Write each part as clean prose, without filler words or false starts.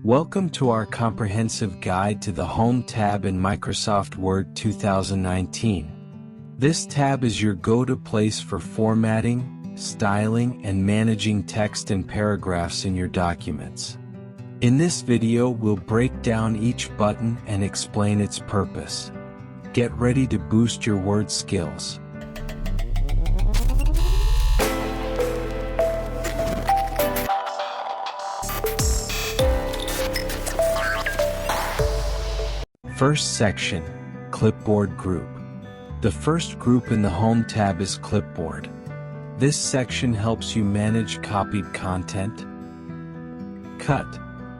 Welcome to our comprehensive guide to the Home tab in Microsoft Word 2019. This tab is your go-to place for formatting, styling, and managing text and paragraphs in your documents. In this video, we'll break down each button and explain its purpose. Get ready to boost your Word skills. First section, Clipboard Group. The first group in the Home tab is Clipboard. This section helps you manage copied content. Cut.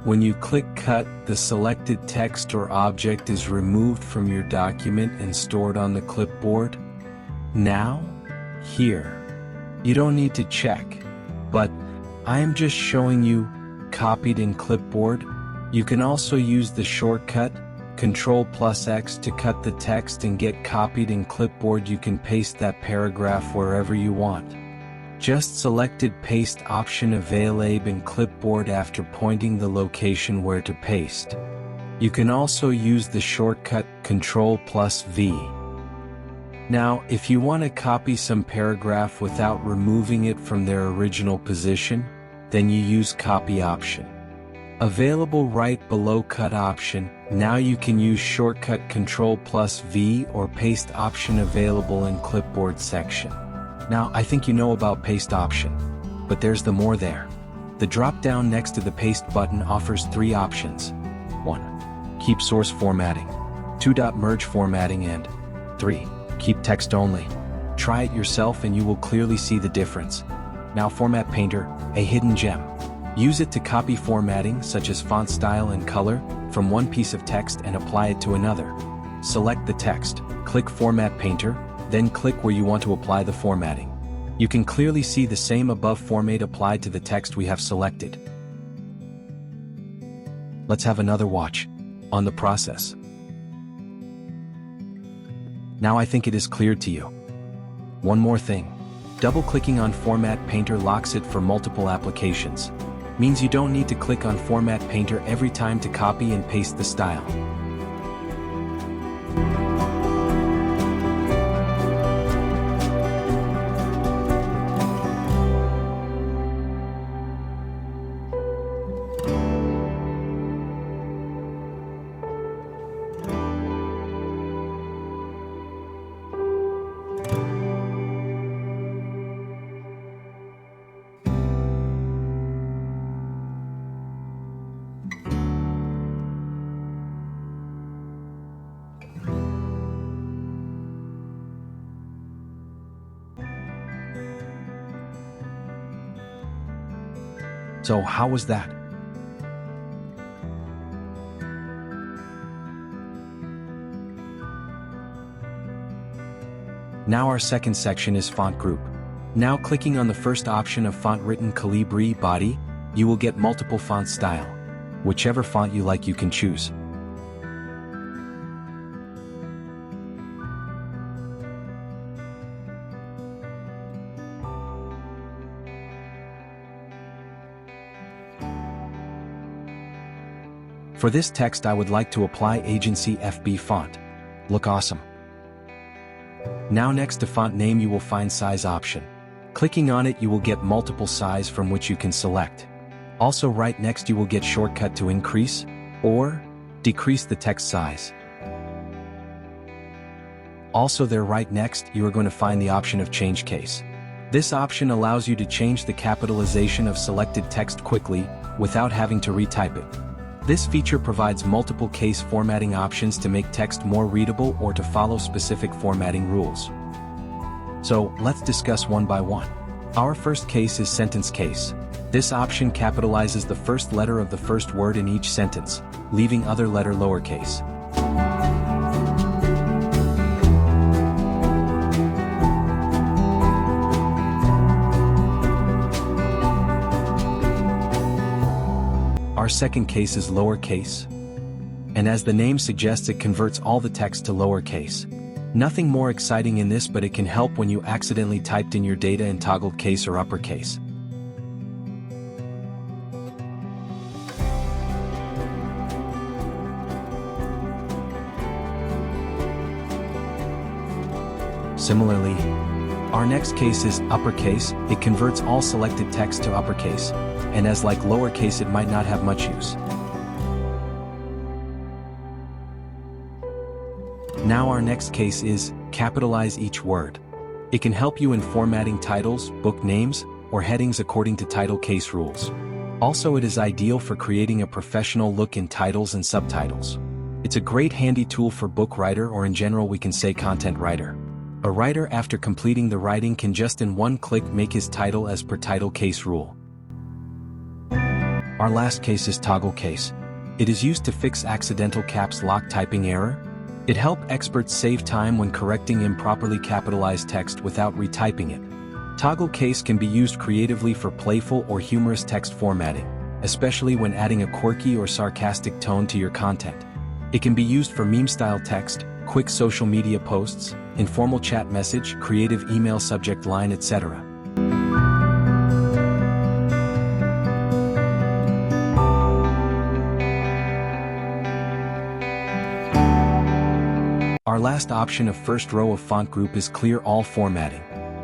When you click Cut, the selected text or object is removed from your document and stored on the clipboard. Now, here. You don't need to check, but I am just showing you copied in Clipboard. You can also use the shortcut Ctrl+X to cut the text and get copied in Clipboard. You can paste that paragraph wherever you want. Just selected Paste option available in Clipboard after pointing the location where to paste. You can also use the shortcut Ctrl+V. Now, if you want to copy some paragraph without removing it from their original position, then you use Copy option. Available right below Cut option. Now you can use shortcut Ctrl+V or Paste option available in Clipboard section. Now I think you know about Paste option, but there's the more there. The drop-down next to the Paste button offers 3 options. 1. Keep source formatting. 2. Merge formatting, and 3. Keep text only. Try it yourself and you will clearly see the difference. Now Format Painter, a hidden gem. Use it to copy formatting such as font style and color from one piece of text and apply it to another. Select the text, click Format Painter, then click where you want to apply the formatting. You can clearly see the same above format applied to the text we have selected. Let's have another watch on the process. Now I think it is clear to you. One more thing. Double-clicking on Format Painter locks it for multiple applications. Means you don't need to click on Format Painter every time to copy and paste the style. So how was that? Now our second section is Font Group. Now clicking on the first option of Font Written Calibri Body, you will get multiple font style. Whichever font you like you can choose. For this text I would like to apply Agency FB font. Look awesome. Now next to font name you will find size option. Clicking on it you will get multiple size from which you can select. Also right next you will get shortcut to increase or decrease the text size. Also there right next you are going to find the option of change case. This option allows you to change the capitalization of selected text quickly without having to retype it. This feature provides multiple case formatting options to make text more readable or to follow specific formatting rules. So, let's discuss one by one. Our first case is sentence case. This option capitalizes the first letter of the first word in each sentence, leaving other letter lowercase. Our second case is lowercase, and as the name suggests it converts all the text to lowercase. Nothing more exciting in this, but it can help when you accidentally typed in your data in toggled case or uppercase. Similarly, our next case is uppercase. It converts all selected text to uppercase, and as like lowercase it might not have much use. Now our next case is capitalize each word. It can help you in formatting titles, book names, or headings according to title case rules. Also, it is ideal for creating a professional look in titles and subtitles. It's a great handy tool for book writer, or in general we can say content writer. A writer after completing the writing can just in one click make his title as per title case rule. Our last case is toggle case. It is used to fix accidental caps lock typing error. It helps experts save time when correcting improperly capitalized text without retyping it. Toggle case can be used creatively for playful or humorous text formatting, especially when adding a quirky or sarcastic tone to your content. It can be used for meme-style text, quick social media posts, informal chat message, creative email subject line, etc. Our last option of first row of font group is clear all formatting.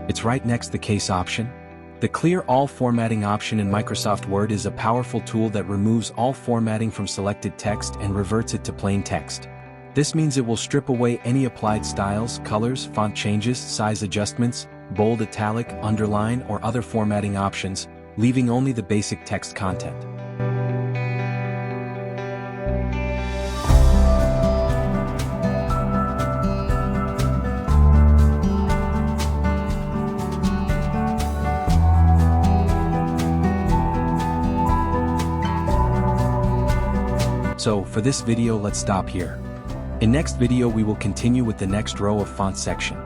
It's right next to the case option. The clear all formatting option in Microsoft Word is a powerful tool that removes all formatting from selected text and reverts it to plain text. This means it will strip away any applied styles, colors, font changes, size adjustments, bold, italic, underline, or other formatting options, leaving only the basic text content. So, for this video let's stop here. In next video we will continue with the next row of font section.